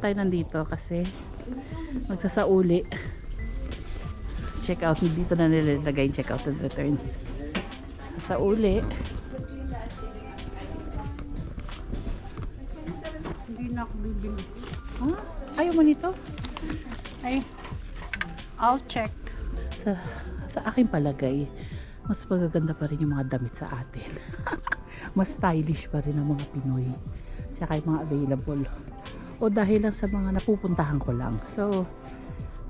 Tayo nandito kasi magsasauli. Check out, dito na nilalagay yung check out and returns. Sasauli. Hindi na ako bibili. Ah, ayaw mo nito? Ay, I'll check. Sa aking palagay, mas magaganda pa rin yung mga damit sa atin. Mas stylish pa rin ang mga Pinoy. Tsaka yung mga available. O dahil lang sa mga napupuntahan ko lang. So,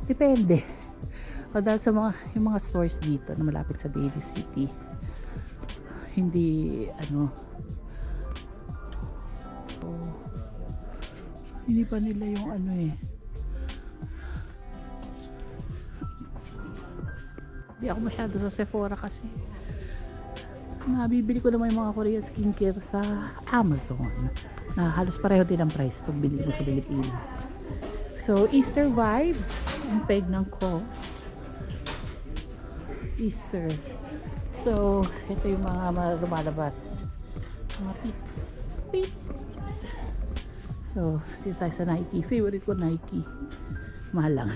depende. O dahil sa yung mga stores dito na malapit sa Daly City. Hindi, hindi pa nila yung Hindi ako masyado sa Sephora kasi nabibili ko naman yung mga Korean skincare sa Amazon na halos pareho din ang price pag binili mo sa Pilipinas. So Easter vibes ang peg ng Kohl's. Easter. So ito yung mga lumalabas, mga peeps. So dito tayo sa Nike. Favorite ko Nike. Mahal lang.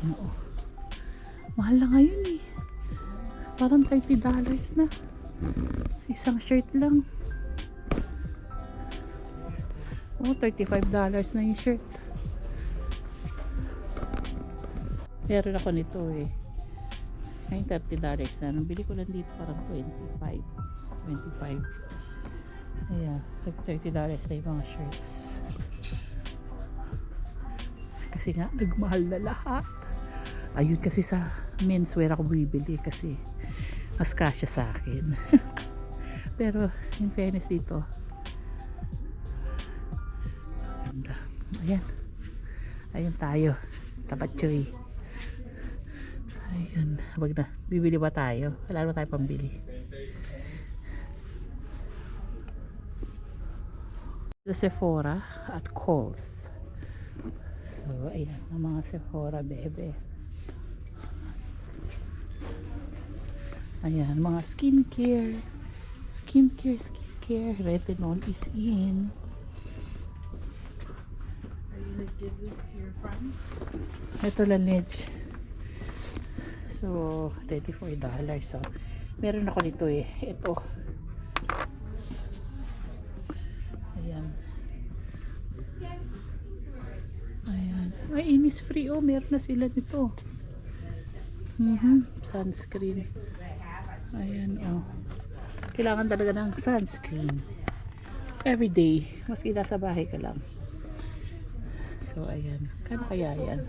15. Oh. Mahal na ngayon eh. Parang $30 na. Isang shirt lang. Oh, $35 na yung shirt. Meron ako nito eh. Ngayon $30 na. Nung bili ko lang dito parang 25. Ayan. $30 na yung mga shirts. Kasi nga, nagmahal na lahat. Ayun kasi sa menswear ako bibili kasi mas kasya sa akin. Pero in fairness dito, ganda. Ayan tayo, Tabatchoy. Ayun, wag na, bibili ba tayo? Wala naman tayo pambili. Sa Sephora at Kohl's. So ayan ang mga Sephora bebe. Ayan, mga skincare. Retinol is in. Are you gonna give this to your friend? Ito Laneige. So, $34. So, meron ako nito eh. Ito. Ayan. Ay, Innisfree. Oh, meron na sila nito. Sunscreen. Ayan, oh. Kailangan talaga ng sunscreen. Everyday. Maski nasa bahay ka lang. So, ayan. Kano kaya yan?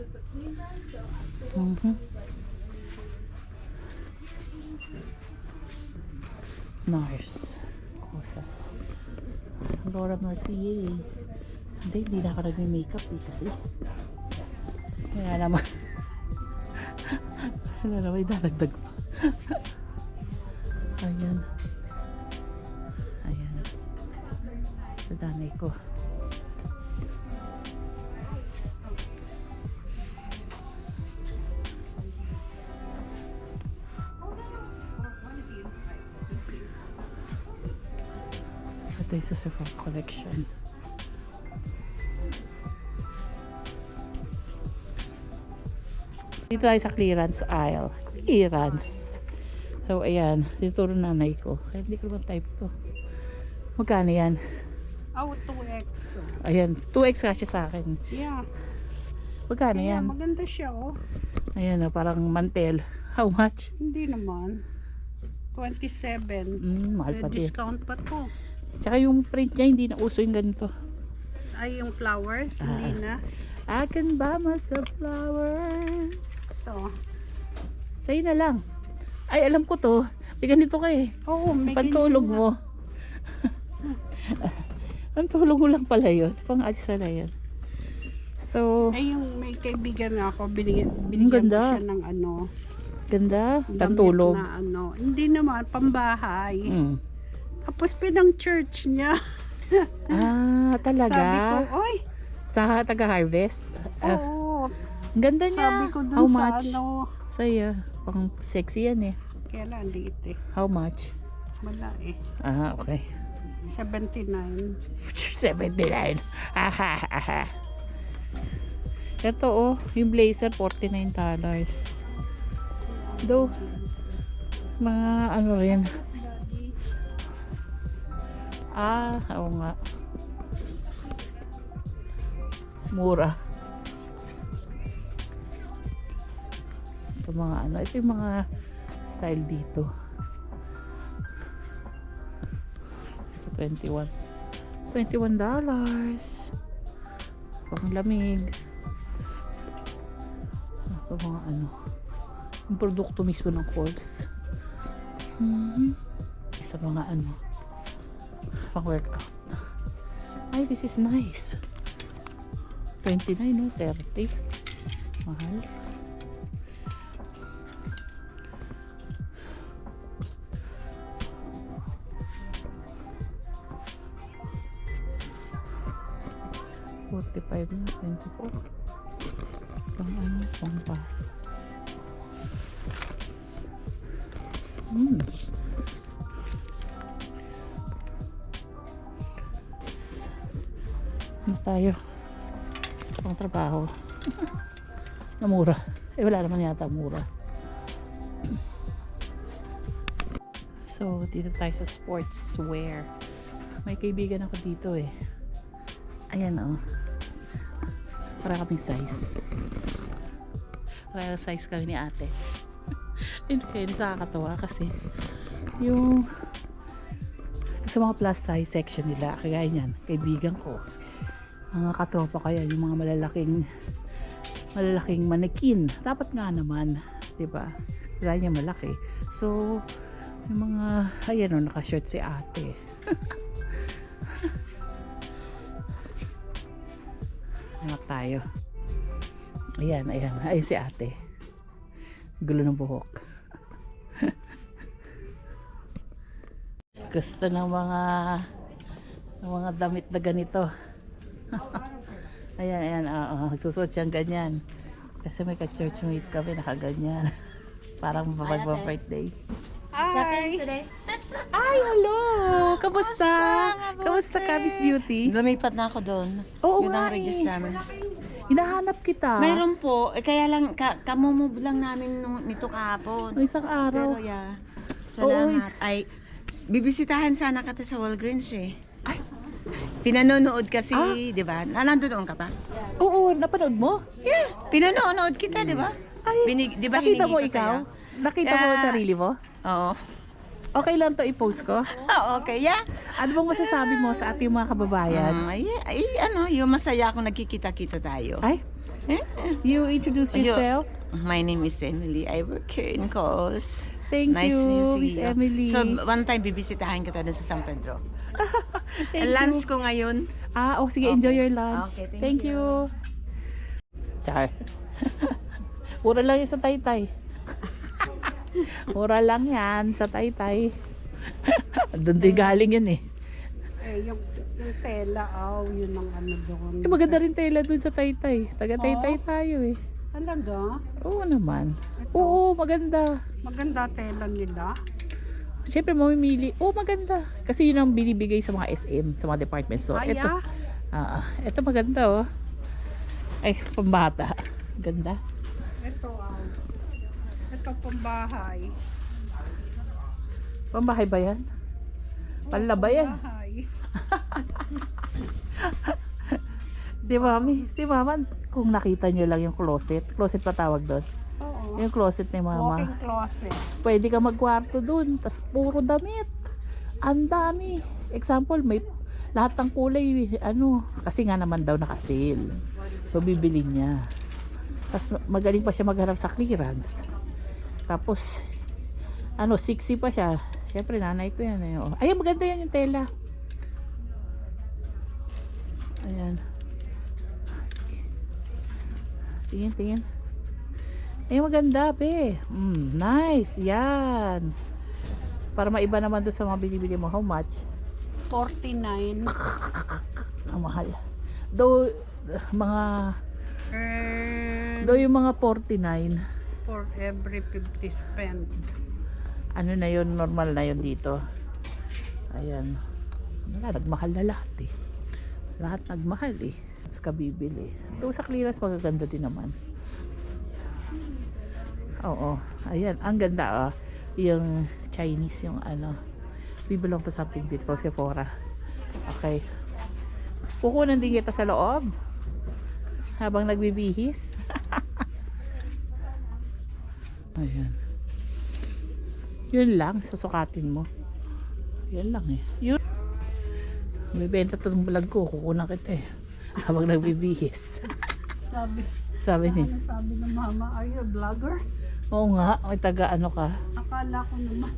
Nars. Kosas. Laura Mercier. Hindi na ako nag-makeup eh kasi. Kaya naman. Wala naman idadagdag pa. Ayan. Sa danay ko. Ito yung sa Sephora collection. Dito tayo sa clearance aisle. So ayan, tinuturo nanay ko. Kaya hindi ko naman type to. Magkano yan? Oh, 2X. Ayan, 2X kasi sa akin. Yeah. Magkano yan? Maganda siya oh. Ayan, parang mantel. How much? Hindi naman. 27. Mahal pa din. Discount pa to. Tsaka yung print niya, hindi na uso yung ganito. Ay, yung flowers, hindi na. I can buy myself flowers. So, sa'yo na lang. Ay, alam ko to. May ganito ka eh. oh, may Pantulog ganyan mo. Pantulog mo lang pala yun. Pang-alisa na yan. So, ay, yung may kaibigan nga ako, binigyan ganda. ko siya ng Ganda. damit Pantulog. na hindi naman, pambahay. Tapos pinang church niya. Talaga? Sabi ko, oy, Sa taga-harvest? oo. Ang ganda niya. Sabi ko dun How sa much? Sa'yo. Pang sexy yan eh. Kaya lang, liit eh. How much? Wala eh. Okay. 79. 79. Aha. Ito oh, yung blazer $49. Do mga ano rin. Oo nga. Mura. Ito mga ano, ito yung mga style dito. Ito $21. Pang lamig. Ito mga ano, yung produkto mismo ng Kohl's. Sa mga ano, pang workout. Ay, this is nice. 29 no, 30. Mahal. $45 na, 24. Pang ano, pang paso. Ano tayo? Pang trabaho. Na mura. Wala naman yata mura. So, dito tayo sa sportswear. May kaibigan ako dito eh. Ayan oh. Para kaming size. Para size kami ni ate. Hindi, nakakatawa kasi yung sa mga plus size section nila, kaya yan, kaibigan ko, mga katropa kaya, yung mga malalaking manekin, dapat nga naman, diba? Kaya niya malaki. So, yung mga, ayan o, naka-shirt si ate. Hanap tayo. Ayan, ayun si ate. Gulo ng buhok. Gusto ng mga damit na ganito. Ayan, susuot siyang ganyan. Kasi may ka-churchmate kami, nakaganyan. Parang mapag-birthday. Hi! Ay, hello! Kamusta? Kamusta ka, Miss Beauty? Lumipat na ako doon. Oo Yun nga ang register namin. Hinahanap kita. Mayroon po, kaya lang, kamumove lang namin nito kahapon. May isang araw. Pero yeah, salamat. Ay, bibisitahan sana kita sa Walgreens eh. Ay, pinanonood kasi, di ba? Nandoon ka pa? Oo, napanood mo? Yeah, pinanonood kita, di ba? Ay, Di ba nakita hiningi mo ko ikaw? sa'yo? Nakita mo ang sarili mo? Oo. Okay lang to i-post ko? Okay, yeah. Ano bang masasabi mo sa ating mga kababayan? Yung masaya akong nagkikita-kita tayo. Ay, you introduce yourself? My name is Emily. I work here in Coles. Thank Nice you, to see Miss you. Emily. So, one time bibisitahin kita doon sa San Pedro. Thank Lunch you. ko ngayon. Sige, Okay. enjoy your lunch. Okay, thank thank you. Char. Mura lang yan sa Taytay. Mura lang yan sa Taytay. Doon din galing yun eh. Yung tela, yun ang ano doon. Maganda rin tela doon sa Taytay. Taga Taytay tayo eh. Talaga? Oo naman. Oo, maganda. Maganda tela nila. Siyempre mamimili. Oo, maganda. Kasi yun ang binibigay sa mga SM, sa mga department store. Ay, Ito maganda oh. Ay, pambata. Ganda. Ito pambahay. Pambahay ba yan? Pala ba yan? Pambahay. Di mami, si mama, kung nakita nyo lang yung closet pa tawag doon. Oo. Yung closet ni mama. Walking closet. Pwede ka magkwarto doon, tas puro damit. Ang dami. Example, may lahat ng kulay, kasi nga naman daw naka-sale. So, bibili niya. Tas magaling pa siya magharap sa clearance. Tapos, 60 pa siya. Siyempre, nanay ko yan. Ayan, maganda yan yung tela. Ayan. Tingin. Ayan, maganda, be. Nice. Yan. Para maiba naman doon sa mga binibili mo. How much? 49. Ang mahal. Though, yung mga 49, For every 50 spent. ano na yun, normal na yun dito. Ayan. Wala, nagmahal na lahat eh. Lahat nagmahal eh. Tapos ka bibili. Ito sa clearance magaganda din naman. Oo. Ayan. Ang ganda oh. Yung Chinese yung ano. We belong to something beautiful. Sephora. Okay. Kukunan din kita sa loob. Habang nagbibihis. Ayan. Yun lang. Susukatin mo. Yun lang eh. Yun. Bibenta itong vlog ko. Kukunan kita eh. Habang nagbibihis. Sabi ni. Ano sabi ng mama, are you a vlogger? Oo nga. May taga ano ka. Akala ko naman.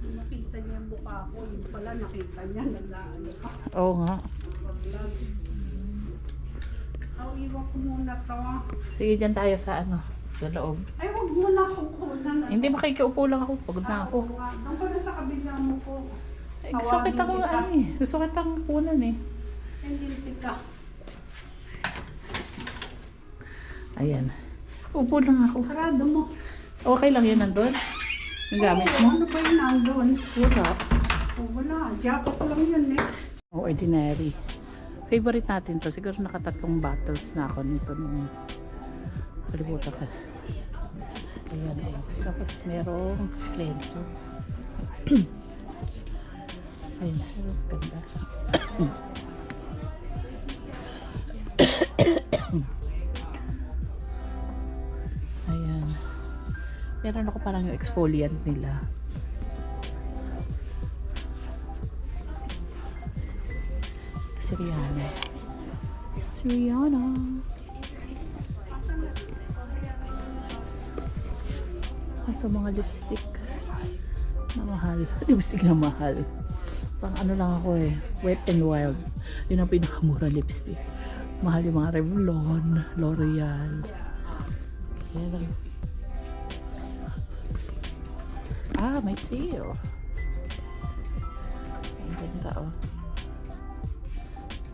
Nakita niya yung mukha ko. Yung pala nakita niya. Nag-ano ka. Oo nga. Iwan ko muna to. Sige, dyan tayo sa ano. Sa loob. Ay, huwag mo na kukunan. Hindi, makikiupo lang ako. Pagod na ako. Doon ko na sa kabila mo po. Ay, gusto kita ko ano eh. Gusto kitang kunan eh. Hindi ka. Ayan. Upo lang ako. Sarado mo. Okay lang yun nandun? Yung gamit mo? Ano ba yung nandun? Wala. Wala. Jacket lang yun eh. Ordinary. Favorite natin to. Siguro nakatatlong bottles na ako nito nung kalimutan ka. Ayan o. Tapos merong cleanser. Cleanser. Ganda. Ayan. Meron ako parang yung exfoliant nila. Si Rihanna. Si Rihanna. Ito mga lipstick na mahal. Lipstick na mahal. Pang ano lang ako eh. Wet n Wild. Yun ang pinakamura lipstick. Mahal yung mga Revlon, L'Oreal. Kaya lang. Ah, may sale. Ang ganda oh.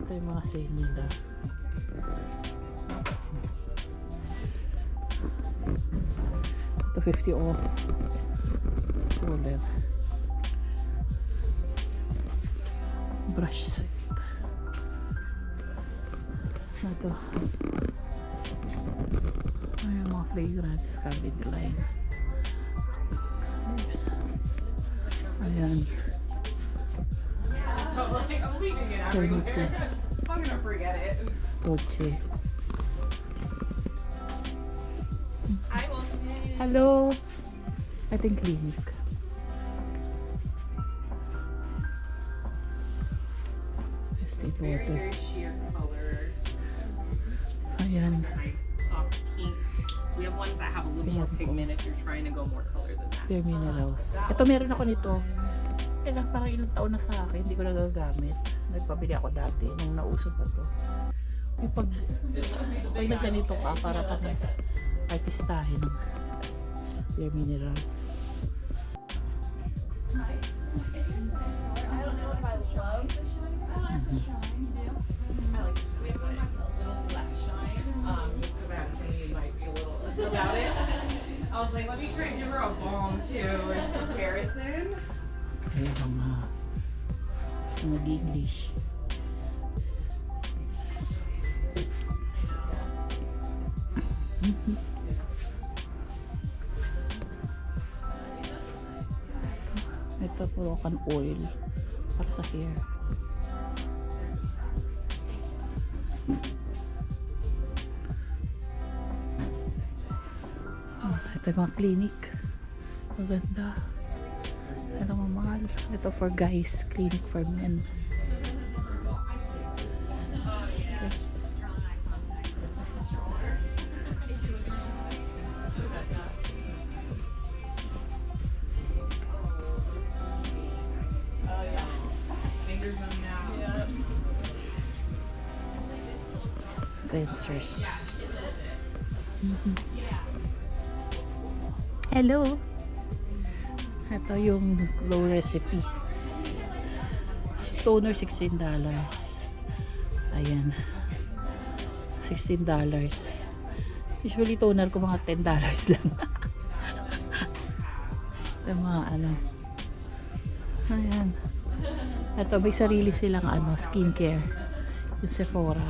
Ito yung mga sale nila. Ito 50 off. Roller. Brush set. Ito. Ay, yung mga fragrance. Calvin Klein. Ayan. So like I'm leaving it everywhere. I'm gonna forget it. Dolce. Hi, Wilson. Hello. I think clinic. Estee Very, Lauder. very sheer color. Ayan. Nice soft pink. We have ones that have a little more pigment if you're trying to go more color than that. Pure Minerals. Ito meron ako nito. Kailang parang ilang taon na sa akin. Hindi ko nagagamit. Nagpabili ako dati. Nung nauso pa to. Yung pag nagganito ka para kang artistahin ng Pure Minerals. We have one that's a little less shine. Just because I have a feeling you might be a little about it. I was like, let me try and give her a balm too in comparison. Ayan mga nag-English. Ito puro kan oil para sa hair. Ito yung mga clinic. Maganda. Ano mamahal. Ito for guys. Clinic for men. Okay. Fingers them now. Cleansers. Hello. Ito yung glow recipe. Toner $16. Ayan. $16. Usually toner ko mga $10 lang. Ito yung mga ano. Ayan. Ito, may sarili silang skincare. Yung Sephora.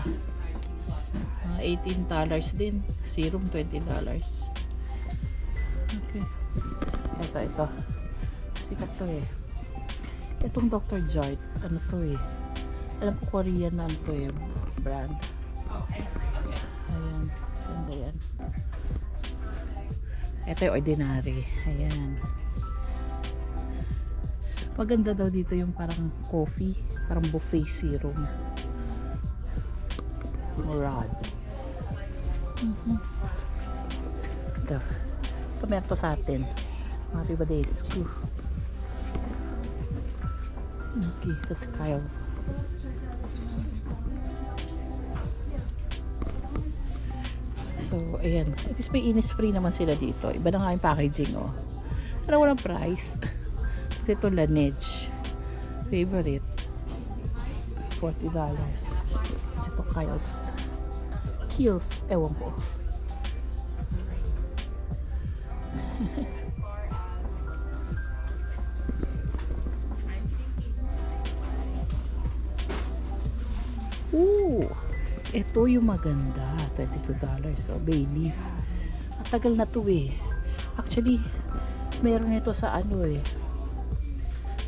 $18 din. Serum, $20. Okay. Ito. Sikat to eh. Itong Dr. Jart, ano to eh. Alam ko Korean na ano to eh. Brand. Ayan. Ganda yan. Ito yung Ordinary. Ayan. Maganda daw dito yung parang coffee. Parang buffet serum. Murad. Ito. Ito meron to sa atin. Mga Ribadescu. Okay. Tapos Kyle's. So, ayan. At least may Innisfree naman sila dito. Iba na nga yung packaging, oh. Pero walang price. Ito Laneige. Favorite. $40. Ito Kyle's. Kiehl's. Ewan ko. Ooh! Ito yung maganda. $22. So, bay leaf. Matagal na to eh. Actually, meron ito sa ano eh.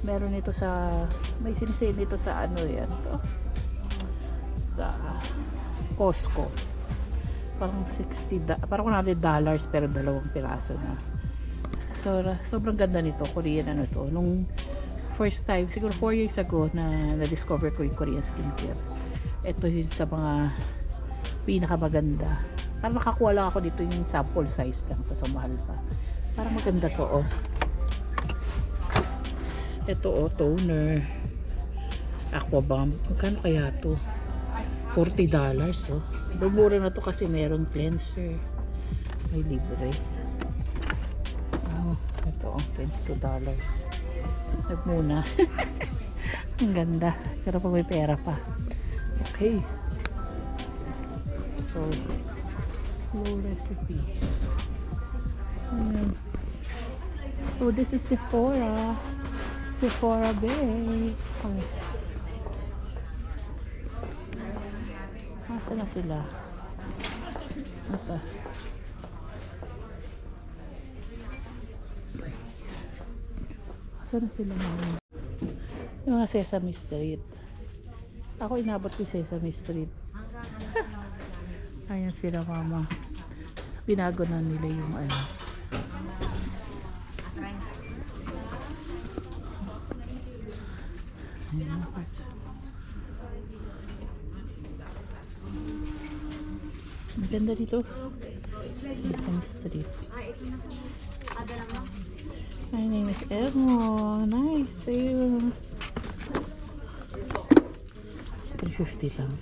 Meron ito sa, may sinisale nito sa ano yan to. Sa Costco. Parang parang $100 pero dalawang piraso na. So, sobrang ganda nito. Korean ano to. Nung first time, siguro 4 years ago na na-discover ko yung Korean skincare. Ito yung sa mga pinakamaganda. Parang nakakuha lang ako dito yung sample size lang. Tapos ang mahal pa. Parang maganda to oh. Ito oh, toner. Aquabomb. Magkano kaya to? $40 oh. Dumura na to kasi meron cleanser. May libre. Oh, ito oh, $22. Nagmuna. Ang ganda. Pero pa may pera pa. Okay. So, low recipe. Ayan. So, this is Sephora. Sephora Bay. Oh. Nasaan na sila? Ito. Nasaan na sila ngayon? Yung mga Sesame Street. Ako inabot ko Sesame Street. Ayan sila mama. Binago na nila yung ano. Ayan. Ang ganda dito. Sesame Street. My name is Elmo. Nice. $3.50 lang.